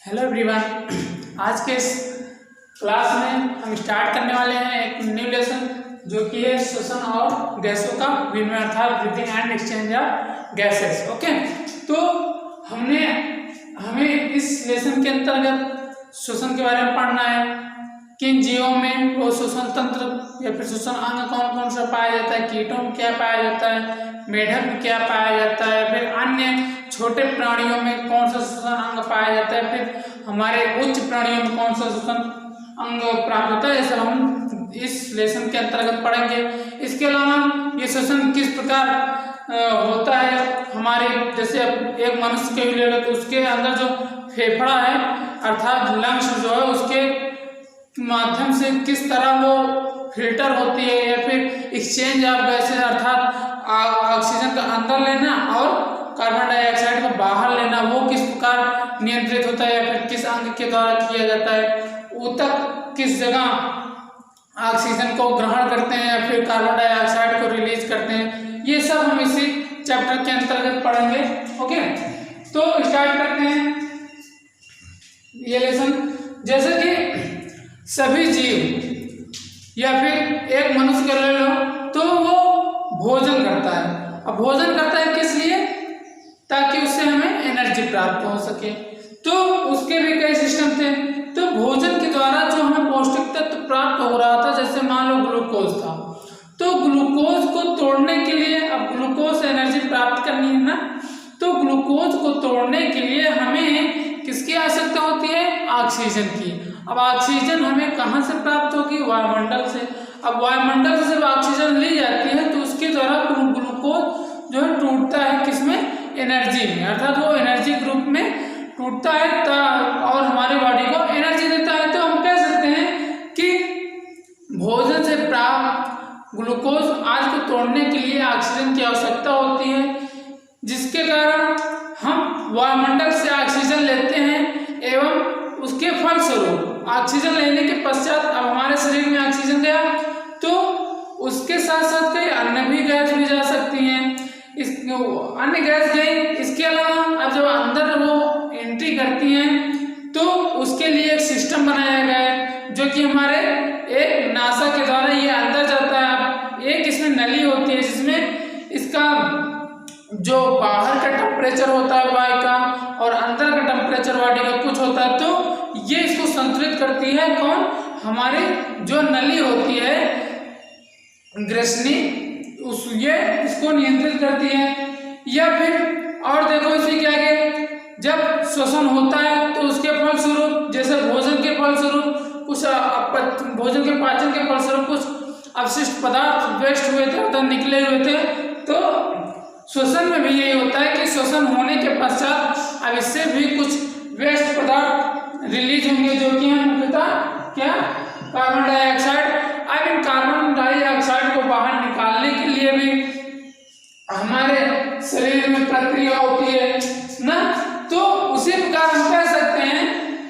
Hello everyone, आज के इस क्लास में हम स्टार्ट करने वाले हैं एक न्यू लेसन जो कि है श्वसन और गैसों का विनिमय अर्थात breathing and exchange of gases. Okay, तो हमें इस लेसन के अंतर्गत श्वसन के बारे में पढ़ना है। किन जीवों में वो श्वसन तंत्र या फिर श्वसन अंग कौन कौन सा पाया जाता है, कीटों में क्या पाया जाता है, मेढक में क्या पाया जाता है, फिर अन्य छोटे प्राणियों में कौन सा श्वसन अंग पाया जाता है, फिर हमारे उच्च प्राणियों में कौन सा श्वसन अंग प्राप्त होता है, ये सब हम इस लेसन के अंतर्गत पढ़ेंगे। इसके अलावा ये श्वसन किस प्रकार होता है, हमारे जैसे एक मनुष्य के ले लो तो उसके अंदर जो फेफड़ा है अर्थात लंग्स जो है उसके माध्यम से किस तरह वो फिल्टर होती है या फिर एक्सचेंज ऑफ गैसेस अर्थात ऑक्सीजन का अंदर लेना और कार्बन डाइऑक्साइड को बाहर लेना वो किस प्रकार नियंत्रित होता है या फिर किस अंग के द्वारा किया जाता है, ऊतक किस जगह ऑक्सीजन को ग्रहण करते हैं या फिर कार्बन डाइऑक्साइड को रिलीज करते हैं, ये सब हम इसी चैप्टर के अंतर्गत पढ़ेंगे। ओके, तो स्टार्ट करते हैं ये लेसन। जैसे कि सभी जीव या फिर एक मनुष्य का ले लो तो वो भोजन करता है। अब भोजन करता है किस लिए, ताकि उससे हमें एनर्जी प्राप्त हो सके। तो उसके भी कई सिस्टम थे। तो भोजन के द्वारा जो हमें पौष्टिक तत्व प्राप्त हो रहा था, जैसे मान लो ग्लूकोज था, तो ग्लूकोज को तोड़ने के लिए, अब ग्लूकोज से एनर्जी प्राप्त करनी है ना, तो ग्लूकोज को तोड़ने के लिए हमें किसकी आवश्यकता होती है, ऑक्सीजन की। अब ऑक्सीजन हमें कहाँ से प्राप्त होगी, वायुमंडल से। अब वायुमंडल से जब ऑक्सीजन ली जाती है तो उसके द्वारा ग्लूकोज जो है टूटता है किसमें, एनर्जी में, अर्थात वो एनर्जी ग्रुप में टूटता है और हमारी बॉडी को एनर्जी देता है। तो हम कह सकते हैं कि भोजन से प्राप्त ग्लूकोज आज को तोड़ने के लिए ऑक्सीजन की आवश्यकता होती है, जिसके कारण हम वायुमंडल से ऑक्सीजन लेते हैं एवं उसके फलस्वरूप ऑक्सीजन लेने के पश्चात अब हमारे शरीर में ऑक्सीजन गया तो उसके साथ साथ कई अन्य भी गैस भी जा सकती हैं, अन्य गैस गई। इसके अलावा अब जब अंदर वो एंट्री करती हैं तो उसके लिए एक सिस्टम बनाया गया है जो कि हमारे एक नासा के द्वारा ये अंदर जाता है। एक इसमें नली होती है जिसमें इसका जो बाहर का टेम्परेचर होता है वायु का और अंदर का टेम्परेचर बॉडी का कुछ होता है, तो ये इसको संतुलित करती है। कौन, हमारी जो नली होती है ग्रसनी, ये इसको नियंत्रित करती है। या फिर और देखो इसी के आगे जब श्वसन होता है तो उसके फलस्वरूप, जैसे भोजन के फलस्वरूप कुछ भोजन के पाचन के फलस्वरूप कुछ अवशिष्ट पदार्थ वेस्ट हुए थे अर्थात निकले हुए थे, तो श्वसन में भी यही होता है कि श्वसन होने के पश्चात अब इससे भी कुछ वेस्ट पदार्थ रिलीज होंगे जो कि हम मुख्यतः क्या, कार्बन डाइऑक्साइड। अब इन कार्बन डाइऑक्साइड को बाहर निकालने के लिए भी हमारे शरीर में प्रक्रिया होती है ना। तो उसी प्रकार हम कह सकते हैं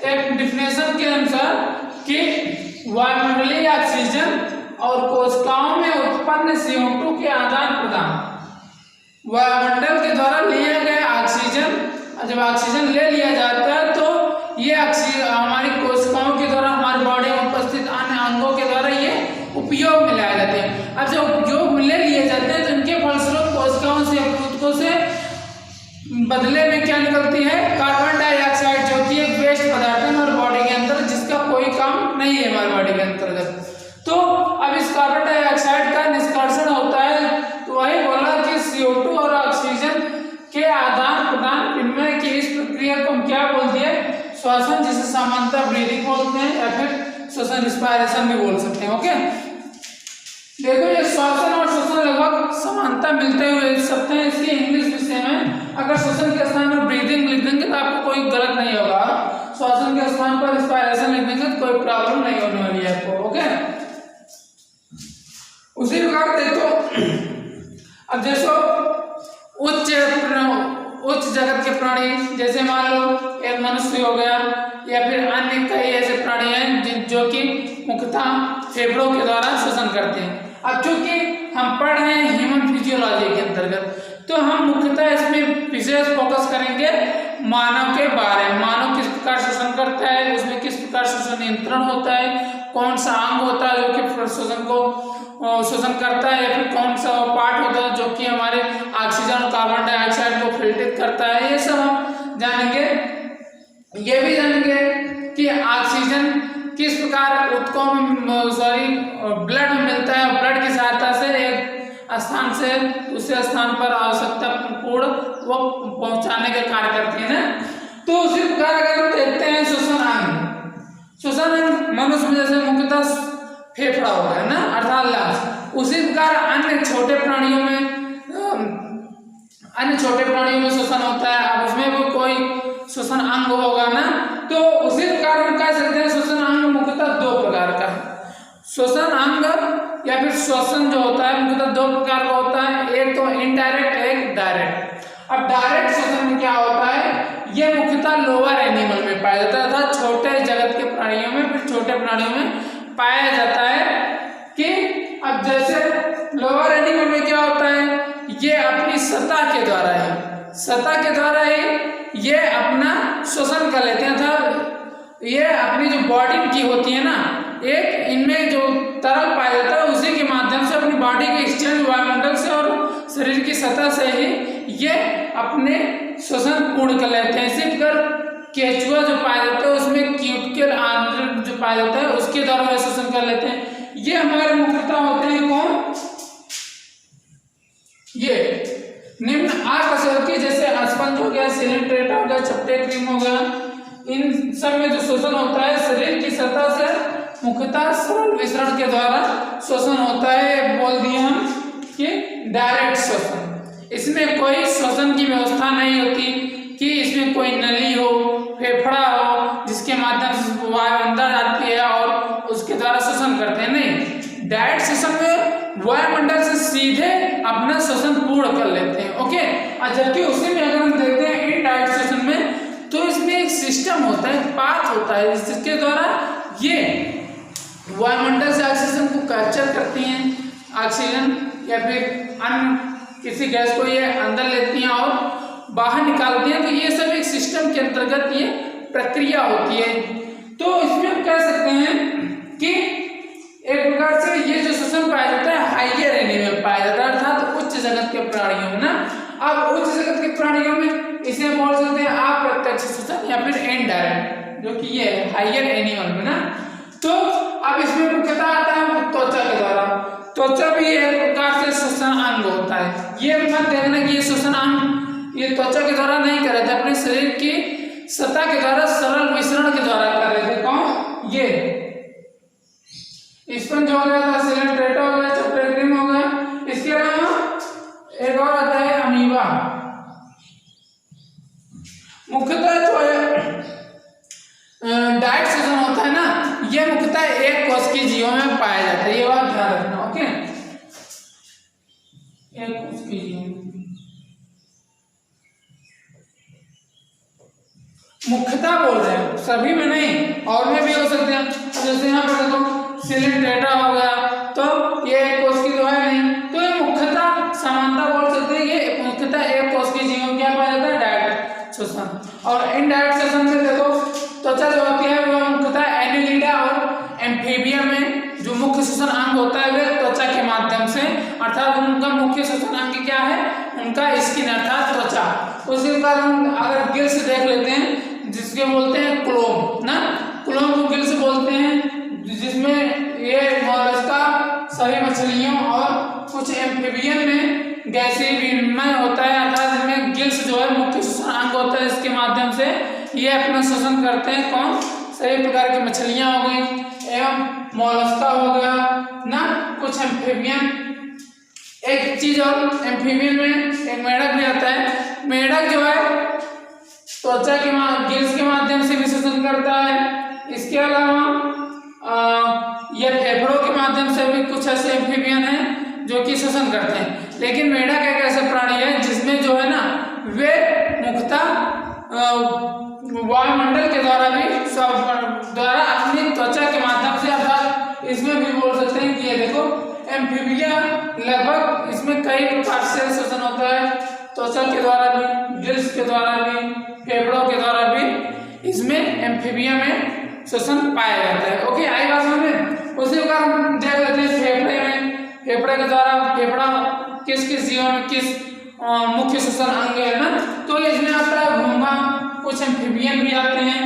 एक डिफिनेशन के अनुसार कि वायुमंडलीय ऑक्सीजन और कोशिकाओं में उत्पन्न CO2 के आदान प्रदान, वायुमंडल के द्वारा लिया गया ऑक्सीजन, जब ऑक्सीजन ले लिया जाता है तो ये ऑक्सीजन हमारी कोशिकाओं के द्वारा हमारी बॉडी में उपस्थित अन्य अंगों के द्वारा ये उपयोग में लाए जाते हैं। अब जब उपयोग में ले लिए जाते हैं तो इनके फलस्वरूप कोशिकाओं से ऊतकों से बदले में क्या निकलती है, कार्बन डाइऑक्साइड, जो कि एक वेस्ट पदार्थ है हमारी बॉडी के अंदर जिसका कोई काम नहीं है हमारी बॉडी के अंतर्गत। तो अब इस कार्बन डाइऑक्साइड का निष्कर्षण होता है, तो वही बोला कि CO2 और ऑक्सीजन के आदान प्रदान विनिमय की इस प्रक्रिया को हम क्या बोलते हैं, श्वसन, जिसे सामान्यतः ब्रीदिंग बोलते हैं या फिर श्वसन रिस्पायरेशन भी बोल सकते हैं। ओके, देखो ये श्वसन और श्वसन लगभग समानता मिलते हुए शब्द हैं। इसके इंग्लिश विषय में अगर श्वसन के स्थान पर ब्रीदिंग लिख देंगे तो आपको कोई गलत नहीं होगा, श्वसन के स्थान पर रिस्पायरेशन लिख देंगे तो कोई प्रॉब्लम नहीं होने वाली है आपको। ओके, उसी प्रकार देखो अब जैसो उच्च जगत के प्राणी, जैसे मान लो एक मनुष्य हो गया या फिर अन्य कई ऐसे प्राणी हैं जो कि मुख्यतः फेफड़ों के द्वारा श्वसन करते हैं। अब चूंकि हम पढ़ रहे हैं ह्यूमन फिजियोलॉजी के अंतर्गत तो हम मुख्यतः इसमें विशेष फोकस करेंगे मानव के बारे में, मानव किस प्रकार शोषण करता है, उसमें किस प्रकार शोषण नियंत्रण होता है, कौन सा अंग होता है जो कि शोषण को शोषण करता है, या फिर कौन सा पार्ट होता है जो कि हमारे ऑक्सीजन और कार्बन डाइऑक्साइड को फिल्टर करता है, ये सब हम जानेंगे। ये भी जानेंगे कि ऑक्सीजन किस प्रकार ऊतकों में ब्लड में मिलता है, ब्लड की सहायता से एक स्थान से दूसरे स्थान पर आवश्यकता पूर्ण वो पहुंचाने का कार्य करती है ना। तो उसी प्रकार अगर हम देखते हैं शोषण अंग मनुष्य में जैसे मुख्यतः फेफड़ा होता है ना अर्थात लंग्स, उसी प्रकार अन्य छोटे प्राणियों में शोषण होता है। अब उसमें भी कोई शोषण अंग होगा ना, तो उसी प्रकार हम कह सकते हैं शोषण अंग मुख्यतः दो प्रकार का है। शोषण अंग या फिर श्वसन जो होता है मुख्यतः दो प्रकार का होता है, एक तो इनडायरेक्ट, एक डायरेक्ट। अब डायरेक्ट शोषण में क्या होता है, ये मुख्यतः लोअर एनिमल में पाया जाता है अर्थात छोटे जगत के प्राणियों में, फिर छोटे प्राणियों में पाया जाता है। कि अब जैसे लोअर एनिमल में क्या होता है, ये अपनी सतह के द्वारा ही ये अपना शोषण कर लेते हैं अर्थात ये अपनी जो बॉडी की होती है ना, एक इनमें जो तरल पाया जाता है उसी के माध्यम से अपनी बॉडी के एक्सचेंज वायुमंडल से और शरीर की सतह से ही ये अपने शोषण पूर्ण कर लेते हैं। इसी प्रकार केचुआ जो पाया जाता है उसमें क्यूटिकल आंतरिक जो पाया जाता है उसके द्वारा वे शोषण कर लेते हैं। ये हमारे मुख्यतः होते हैं कौन, ये निम्न आकर्षक जैसे स्पंज हो गया, सिलिंड्रेटा हो गया, चपटे क्रीम हो गया, इन सब में जो शोषण होता है शरीर की सतह से मुख्यतः सरल विसरण के द्वारा शोषण होता है। बोल दिए हम कि डायरेक्ट शोषण, इसमें कोई शोषण की व्यवस्था नहीं होती कि इसमें कोई नली हो, फेफड़ा हो जिसके माध्यम से वायु अंदर आती है और उसके द्वारा शोषण करते हैं, नहीं। डायरेक्ट शोषण में वायुमंडल से सीधे अपना शोषण पूर्ण कर लेते हैं। ओके, और जबकि उसी में अगर हम देखते हैं इनडायरेक्ट शोषण में, तो इसमें एक सिस्टम होता है, पाथ होता है जिसके द्वारा ये वायुमंडल से ऑक्सीजन को कैप्चर करती हैं, ऑक्सीजन या फिर अन्य किसी गैस को ये अंदर लेती हैं और बाहर निकालती हैं। तो ये सब एक सिस्टम के अंतर्गत ये प्रक्रिया होती है। तो इसमें हम कह सकते हैं कि एक प्रकार से ये जो शोषण पाया जाता है हाइयर एनिमल पाया जाता है अर्थात उच्च जगत के प्राणियों में ना। अब उच्च जगत के प्राणियों में इसे बोल सकते हैं अप्रत्यक्ष शोषण या फिर इनडायरेक्ट, जो कि ये हाइयर एनिमल में ना। तो अब इसमें मुख्यतः आता है त्वचा के द्वारा। त्वचा भी एक प्रकार से शोषण अंग होता है। ये मत देखना कि ये शोषण अंग ये त्वचा के द्वारा नहीं कर रहे थे, अपने शरीर की सतह के द्वारा सरल विसरण के द्वारा कर रहे थे। कौन, ये स्पंज हो गया था, सिलिंड्रेटा हो गया, चपटेक्रीम हो गया। इसके अलावा एक और आता है अमीबा। मुख्यतः जो है डायरेक्ट शोषण होता है ना, ये मुख्यतः एक कोश के जीवों में पाया जाता है, ये बात ध्यान रखना। ओके, एक कोश के जीवों में मुख्यतः बोल रहे हैं, सभी में नहीं, और में भी हो सकते हैं। जैसे यहाँ पर देखो सिलिंड्रेटा हो गया, तो ये एक कोश की तो है नहीं, तो ये मुख्यतः समानता बोल सकते हैं, ये मुख्यतः एक कोश के जीवों में क्या पाया जाता है, डायरेक्ट शोषण। और इनडायरेक्ट शोषण में देखो त्वचा जो होती है वो मुख्यतः एनिलिडा और एम्फीबियन में जो मुख्य शोषण अंग होता है वे त्वचा के माध्यम से, अर्थात उनका मुख्य शोषण अंग क्या है, उनका स्किन अर्थात त्वचा। उसी प्रकार हम अगर गिल्स देख लेते हैं जिसके बोलते हैं क्लोम ना, क्लोम को गिल्स बोलते हैं, जिसमें ये मोलस्का सभी मछलियों और कुछ एम्फीबियन में गैसीय विनिमय होता है, अर्थात इनमें गिल्स जो है मुख्य शोषण अंग होता है, इसके माध्यम से ये अपना शोषण करते हैं। कौन, सभी प्रकार की मछलियां हो गई एवं मोलस्का हो गया ना, कुछ एम्फीबियन। एक चीज और एम्फीबियन में एक मेढक भी आता है। मेढक जो है त्वचा के गिल्स के माध्यम से भी शोषण करता है। इसके अलावा यह फेफड़ों के माध्यम से भी कुछ ऐसे एम्फीबियन हैं जो कि शोषण करते हैं। लेकिन मेढक एक ऐसा प्राणी है जिसमें जो है ना वे मुख्यतः वायुमंडल के द्वारा भी द्वारा अपनी त्वचा के माध्यम से, अर्थात इसमें भी बोल सकते हैं कि ये देखो एम्फीबिया लगभग इसमें कई प्रकार से शोषण होता है, त्वचा के द्वारा भी, गिल्स के द्वारा भी, फेफड़ों के द्वारा भी इसमें इसमें एम्फीबियम में श्वसन पाया जाता है। ओके, आई बात समझ में। उसी प्रकार हम देख लेते हैं फेफड़े में, फेफड़े के द्वारा फेफड़ा किस किस जीव में किस मुख्य श्वसन अंग है ना, तो इसमें आता है घोंघा, कुछ एम्फीबियन भी आते हैं,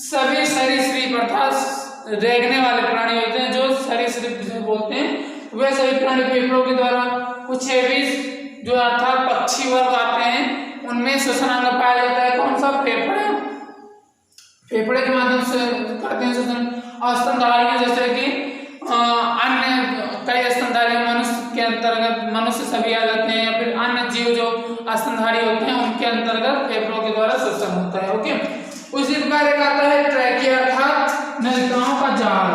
सभी सरीसृप अर्थात रेंगने वाले प्राणी होते हैं जो सरीसृप जिसे बोलते हैं, वे सभी प्राणी फेफड़ों के द्वारा, कुछ एविस जो अर्थात पक्षी वर्ग आते हैं उनमें श्वसन अंग पाया जाता है। कौन सा? फेफड़े, फेफड़े के माध्यम से करते हैं श्वसन। स्तनधारी जैसे कि अन्य कई स्तनधारी मनुष्य के अंतर्गत, मनुष्य सभी आ जाते हैं, या फिर अन्य जीव जो स्तनधारी होते हैं उनके अंतर्गत फेफड़ों के द्वारा श्वसन होता है। ओके, उसी प्रकार एक आता है ट्रैकिया अर्थात नलिकाओं का जाल।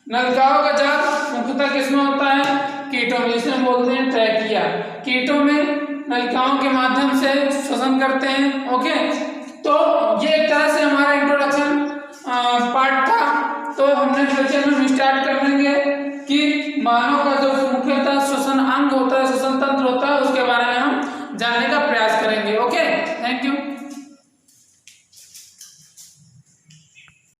नलिकाओं का जाल मुख्यतः किसमें होता है? कीटों में, जिसे बोलते हैं ट्रैकिया। कीटों में नलिकाओं के माध्यम से श्वसन करते हैं। ओके, तो ये एक तरह से हमारा इंट्रोडक्शन पार्ट था। तो हमने लेक्चर में स्टार्ट कर लेंगे कि मानव का जो मुख्यतः श्वसन अंग होता है, श्वसन तंत्र होता है, उसके बारे में